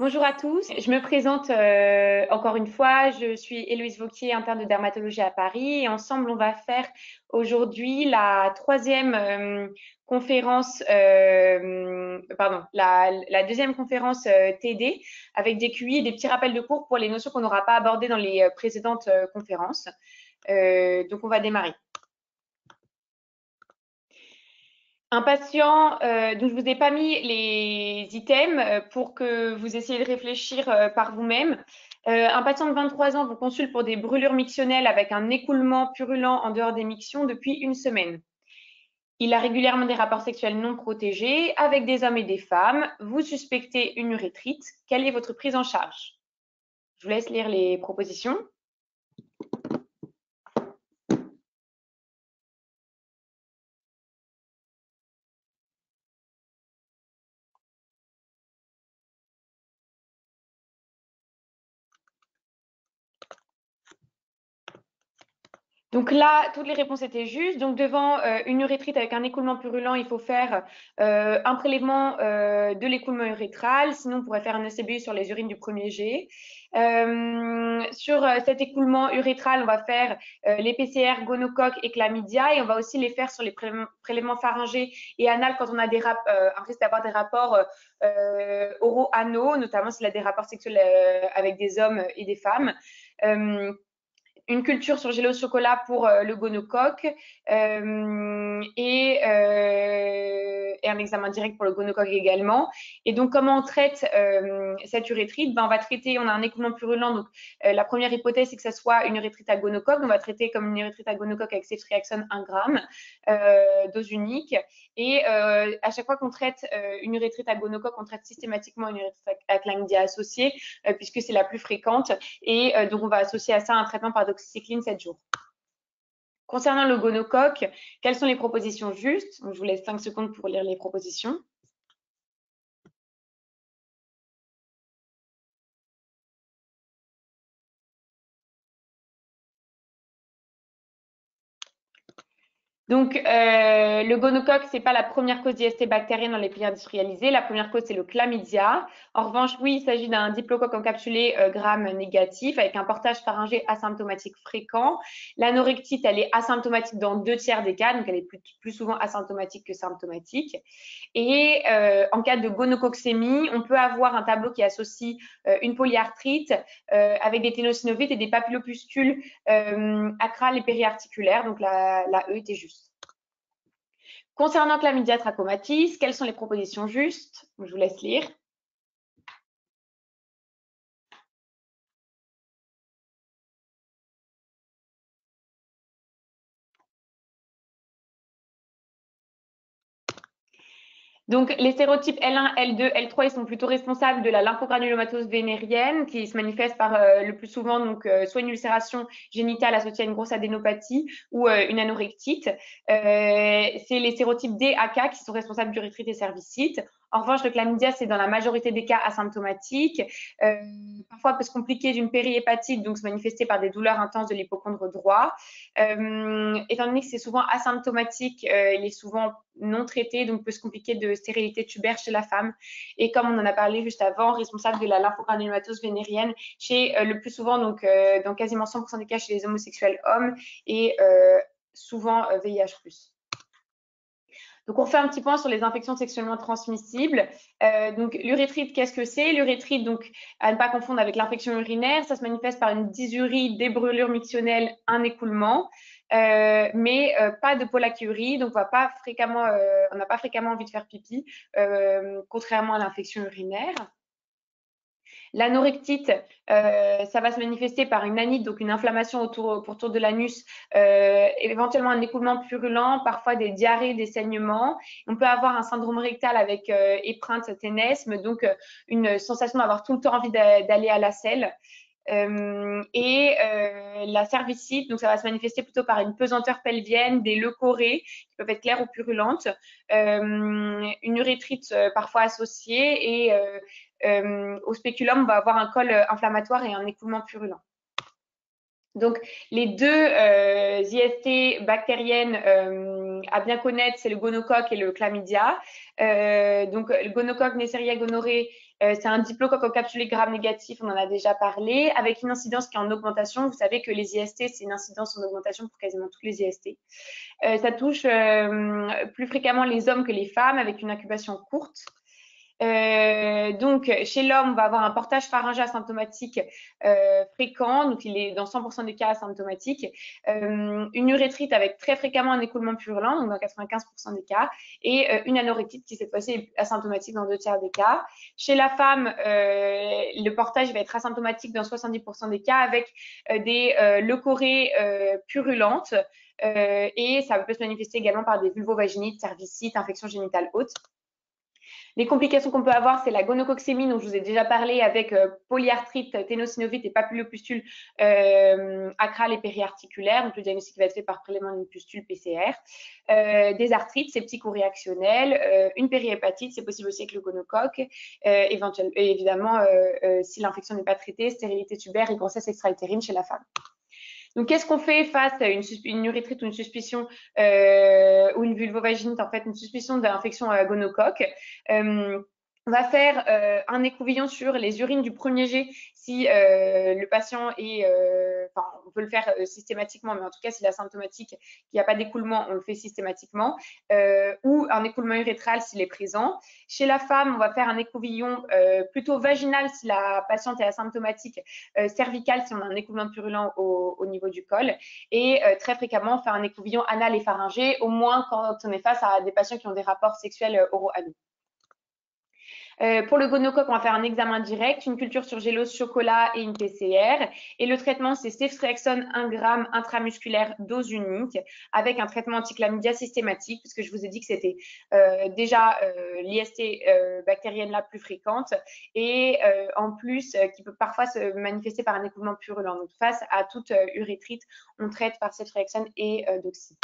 Bonjour à tous, je me présente encore une fois, je suis Héloïse Vauquier, interne de dermatologie à Paris et ensemble on va faire aujourd'hui la troisième conférence, la deuxième conférence TD avec des QI et des petits rappels de cours pour les notions qu'on n'aura pas abordées dans les précédentes conférences. Donc on va démarrer. Un patient, donc je vous ai pas mis les items pour que vous essayiez de réfléchir par vous-même. Un patient de 23 ans vous consulte pour des brûlures mictionnelles avec un écoulement purulent en dehors des mictions depuis une semaine. Il a régulièrement des rapports sexuels non protégés avec des hommes et des femmes. Vous suspectez une urétrite. Quelle est votre prise en charge? Je vous laisse lire les propositions. Donc là, toutes les réponses étaient justes. Donc devant une urétrite avec un écoulement purulent, il faut faire un prélèvement de l'écoulement urétral. Sinon, on pourrait faire un ECBU sur les urines du premier jet. Sur cet écoulement urétral, on va faire les PCR, gonocoque et chlamydia. Et on va aussi les faire sur les prélèvements pharyngés et anal quand on a un risque d'avoir des rapports oraux-anaux, notamment s'il a des rapports sexuels avec des hommes et des femmes. Une culture sur gelée au chocolat pour le gonocoque et un examen direct pour le gonocoque également. Et donc, comment on traite cette urétrite? On va traiter, on a un écoulement purulent. Donc, la première hypothèse, c'est que ça soit une urétrite à gonocoque. On va traiter comme une urétrite à gonocoque avec ceftriaxone 1 gramme, dose unique. Et à chaque fois qu'on traite une urétrite à gonocoque, on traite systématiquement une urétrite à chlamydia associée, puisque c'est la plus fréquente. Et donc, on va associer à ça un traitement par doxycycline 7 jours. Concernant le gonocoque, quelles sont les propositions justes? Donc, je vous laisse 5 secondes pour lire les propositions. Donc, le gonocoque, c'est pas la première cause d'IST bactérienne dans les pays industrialisés. La première cause, c'est le chlamydia. En revanche, oui, il s'agit d'un diplocoque encapsulé gram négatif avec un portage pharyngé asymptomatique fréquent. L'anorexite, elle est asymptomatique dans 2/3 des cas, donc elle est plus souvent asymptomatique que symptomatique. Et en cas de gonococcémie, on peut avoir un tableau qui associe une polyarthrite avec des ténosynovites et des papillopustules acrales et périarticulaires. Donc la E était juste. Concernant chlamydia trachomatis, quelles sont les propositions justes? Je vous laisse lire. Donc, les sérotypes L1, L2, L3, ils sont plutôt responsables de la lymphogranulomatose vénérienne qui se manifeste par le plus souvent donc soit une ulcération génitale associée à une grosse adénopathie ou une anorectite. C'est les sérotypes D, AK qui sont responsables d'urétrite et cervicite. En revanche, le chlamydia, c'est dans la majorité des cas asymptomatique. Parfois, peut se compliquer d'une périhépatite, donc se manifester par des douleurs intenses de l'hypochondre droit. Étant donné que c'est souvent asymptomatique, il est souvent non traité, donc peut se compliquer de stérilité tubaire chez la femme. Et comme on en a parlé juste avant, responsable de la lymphogranulomatose vénérienne chez le plus souvent, donc dans quasiment 100% des cas chez les homosexuels hommes et souvent VIH+. Donc, on fait un petit point sur les infections sexuellement transmissibles. Donc, l'urétrite, qu'est-ce que c'est? L'urétrite, donc, à ne pas confondre avec l'infection urinaire, ça se manifeste par une dysurie, des brûlures mictionnelles, un écoulement, mais pas de pollakiurie. Donc, on n'a pas fréquemment envie de faire pipi, contrairement à l'infection urinaire. L'anorexite, ça va se manifester par une anite, donc une inflammation autour de l'anus, éventuellement un écoulement purulent, parfois des diarrhées, des saignements. On peut avoir un syndrome rectal avec épreinte, ténesme, donc une sensation d'avoir tout le temps envie d'aller à la selle. La cervicite, donc ça va se manifester plutôt par une pesanteur pelvienne, des leucorrhées qui peuvent être claires ou purulentes, une urétrite parfois associée et au spéculum, on va avoir un col inflammatoire et un écoulement purulent. Donc, les deux IST bactériennes à bien connaître, c'est le gonocoque et le chlamydia. Donc, le gonocoque Neisseria gonorrhoeae, c'est un diplocoque encapsulé gram négatif, on en a déjà parlé, avec une incidence qui est en augmentation. Vous savez que les IST, c'est une incidence en augmentation pour quasiment tous les IST. Ça touche plus fréquemment les hommes que les femmes, avec une incubation courte. Donc, chez l'homme, on va avoir un portage pharyngé asymptomatique fréquent, donc il est dans 100% des cas asymptomatique, une urétrite avec très fréquemment un écoulement purulent, donc dans 95% des cas, et une anorectite qui cette fois-ci est asymptomatique dans 2/3 des cas. Chez la femme, le portage va être asymptomatique dans 70% des cas avec des leucorrhées purulentes, et ça peut se manifester également par des vulvovaginites, cervicites, infections génitales hautes. Les complications qu'on peut avoir, c'est la gonococcémie, dont je vous ai déjà parlé, avec polyarthrite, ténosynovite et papulopustule acrale et périarticulaire. Donc, le diagnostic va être fait par prélèvement d'une pustule PCR. Des arthrites septico-réactionnelles, une périhépatite, c'est possible aussi avec le gonocoque. Évidemment, si l'infection n'est pas traitée, stérilité tubaire et grossesse extra-utérine chez la femme. Donc, qu'est-ce qu'on fait face à une urétrite ou une suspicion ou une vulvovaginite, en fait, une suspicion d'infection à gonocoque? On va faire un écouvillon sur les urines du premier jet si le patient est, enfin, on peut le faire systématiquement, mais en tout cas, s'il est asymptomatique, qu'il n'y a pas d'écoulement, on le fait systématiquement, ou un écoulement urétral s'il est présent. Chez la femme, on va faire un écouvillon plutôt vaginal si la patiente est asymptomatique, cervical si on a un écoulement purulent au niveau du col, et très fréquemment, on fait un écouvillon anal et pharyngé, au moins quand on est face à des patients qui ont des rapports sexuels oraux-anaux. Pour le gonocoque, on va faire un examen direct, une culture sur gélose chocolat et une PCR. Et le traitement, c'est ceftriaxone 1 g intramusculaire dose unique avec un traitement anti-chlamydia systématique, puisque je vous ai dit que c'était déjà l'IST bactérienne la plus fréquente et en plus qui peut parfois se manifester par un écoulement purulent. Donc, face à toute urétrite, on traite par ceftriaxone et doxy.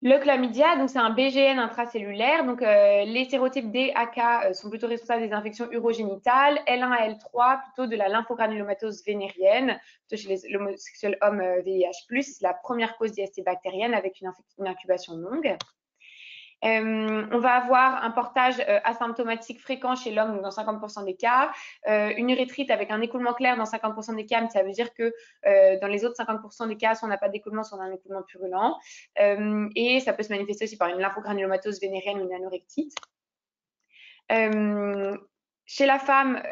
Le chlamydia, donc c'est un BGN intracellulaire. Donc les sérotypes D, AK sont plutôt responsables des infections urogénitales, L1 et L3 plutôt de la lymphogranulomatose vénérienne, plutôt chez l'homosexuel homme VIH+. C'est la première cause d'IST bactérienne avec une incubation longue. On va avoir un portage asymptomatique fréquent chez l'homme dans 50% des cas, une urétrite avec un écoulement clair dans 50% des cas, mais ça veut dire que dans les autres 50% des cas, soit on n'a pas d'écoulement, soit on a un écoulement purulent. Et ça peut se manifester aussi par une lymphogranulomatose vénérienne ou une anorectite. Chez la femme,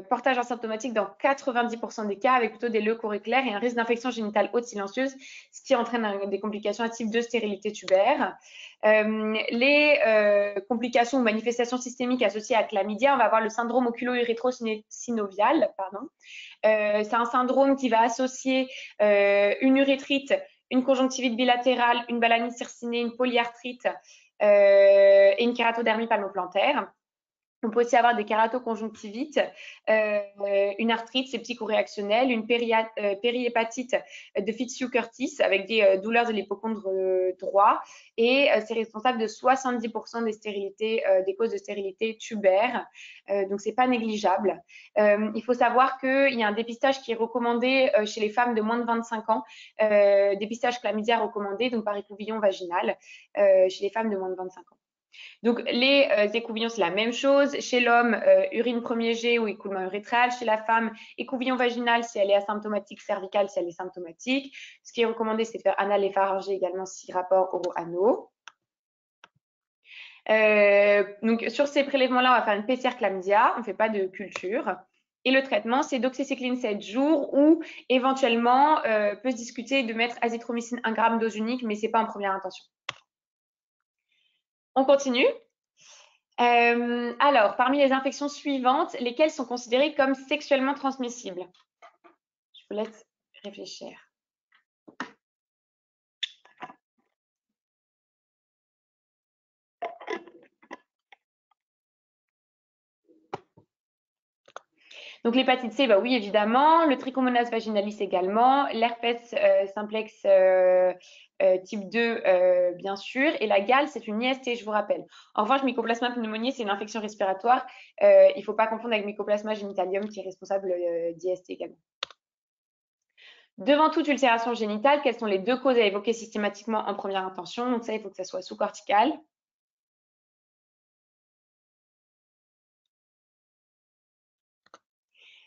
portage asymptomatique dans 90% des cas avec plutôt des leucorrhées claires et un risque d'infection génitale haute silencieuse, ce qui entraîne des complications à type de stérilité tubaire. Les complications ou manifestations systémiques associées à chlamydia, on va avoir le syndrome oculo-urétro-synovial. C'est un syndrome qui va associer une urétrite, une conjonctivite bilatérale, une balanite circinée, une polyarthrite et une kératodermie palmoplantaire. On peut aussi avoir des kératoconjonctivites, une arthrite septico-réactionnelle, une périhépatite de Fitzhugh-Curtis avec des douleurs de l'hypocondre droit et c'est responsable de 70% des stérilités, des causes de stérilité tubaire. Donc, c'est pas négligeable. Il faut savoir qu'il y a un dépistage qui est recommandé chez les femmes de moins de 25 ans, dépistage chlamydia recommandé, donc par écouvillon vaginal chez les femmes de moins de 25 ans. Donc, les écouvillons, c'est la même chose. Chez l'homme, urine premier jet ou écoulement urétral. Chez la femme, écouvillon vaginal si elle est asymptomatique, cervicale si elle est symptomatique. Ce qui est recommandé, c'est de faire anal et pharyngé également si rapport oro-anaux. Donc, sur ces prélèvements-là, on va faire une PCR chlamydia. On ne fait pas de culture. Et le traitement, c'est doxycycline 7 jours ou éventuellement, peut se discuter de mettre azithromycine 1 g dose unique, mais ce n'est pas en première intention. On continue. Alors, parmi les infections suivantes, lesquelles sont considérées comme sexuellement transmissibles? Je vous laisse réfléchir. Donc, l'hépatite C, bah oui, évidemment. Le trichomonas vaginalis également. L'herpès simplex type 2, bien sûr. Et la gale, c'est une IST, je vous rappelle. En revanche, Mycoplasma pneumoniae, c'est une infection respiratoire. Il ne faut pas confondre avec Mycoplasma genitalium, qui est responsable d'IST également. Devant toute ulcération génitale, quelles sont les 2 causes à évoquer systématiquement en première intention? Donc ça, il faut que ça soit sous-cortical.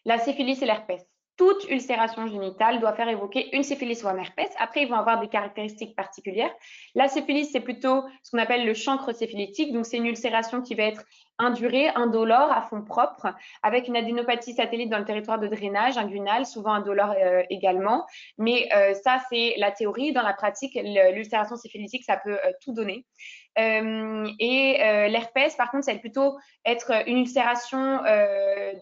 La syphilis et l'herpès. Toute ulcération génitale doit faire évoquer une syphilis ou un herpès. Après, ils vont avoir des caractéristiques particulières. La syphilis, c'est plutôt ce qu'on appelle le chancre syphilitique. Donc, c'est une ulcération qui va être indurée, indolore, à fond propre, avec une adénopathie satellite dans le territoire de drainage inguinal, souvent indolore également. Mais ça, c'est la théorie. Dans la pratique, l'ulcération syphilitique, ça peut tout donner. L'herpès, par contre, ça va plutôt être une ulcération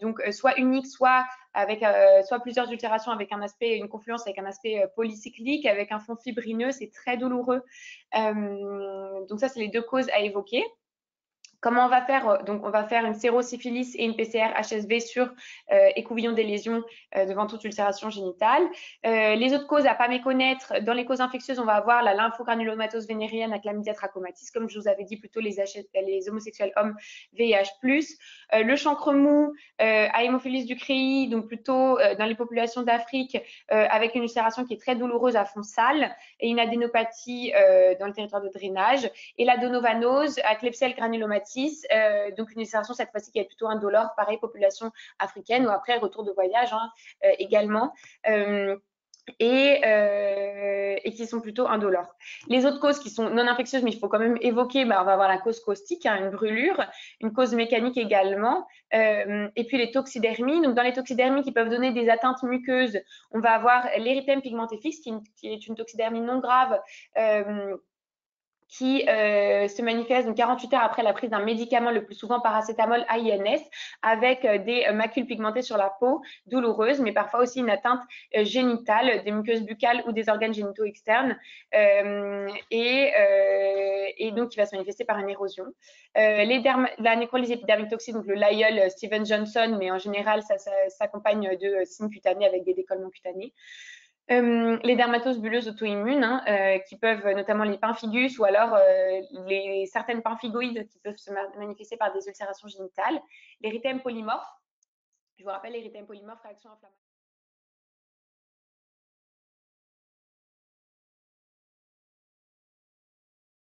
donc soit unique, soit avec soit plusieurs ulcérations avec un aspect, une confluence avec un aspect polycyclique, avec un fond fibrineux, c'est très douloureux. Donc ça, c'est les 2 causes à évoquer. Comment on va faire? Donc, on va faire une sérosyphilis et une PCR HSV sur écouvillon des lésions devant toute ulcération génitale. Les autres causes à ne pas méconnaître, dans les causes infectieuses, on va avoir la lymphogranulomatose vénérienne à chlamydia trachomatis, comme je vous avais dit plutôt les homosexuels hommes VIH+. Le chancre mou à hémophilus du Cray, donc plutôt dans les populations d'Afrique, avec une ulcération qui est très douloureuse à fond sale et une adénopathie dans le territoire de drainage. Et la donovanose à Klebsiella granulomatis, donc une ulcération cette fois-ci qui est plutôt indolore, pareil, population africaine, ou après retour de voyage également. Et qui sont plutôt indolores. Les autres causes qui sont non infectieuses, mais il faut quand même évoquer, on va avoir la cause caustique, une brûlure, une cause mécanique également, et puis les toxidermies. Donc, dans les toxidermies qui peuvent donner des atteintes muqueuses, on va avoir l'érythème pigmenté fixe, qui est une toxidermie non grave, qui se manifeste donc 48 heures après la prise d'un médicament, le plus souvent paracétamol AINS, avec des macules pigmentées sur la peau, douloureuses, mais parfois aussi une atteinte génitale, des muqueuses buccales ou des organes génitaux externes, et donc qui va se manifester par une érosion. La nécrolyse épidermique toxique, donc le Lyell Steven Johnson, mais en général, ça s'accompagne de signes cutanés avec des décollements cutanés. Les dermatoses bulleuses auto-immunes, qui peuvent notamment les pemphigus ou alors certaines pemphigoïdes qui peuvent se manifester par des ulcérations génitales. L'érythème polymorphe, je vous rappelle l'érythème polymorphe, réaction inflammatoire.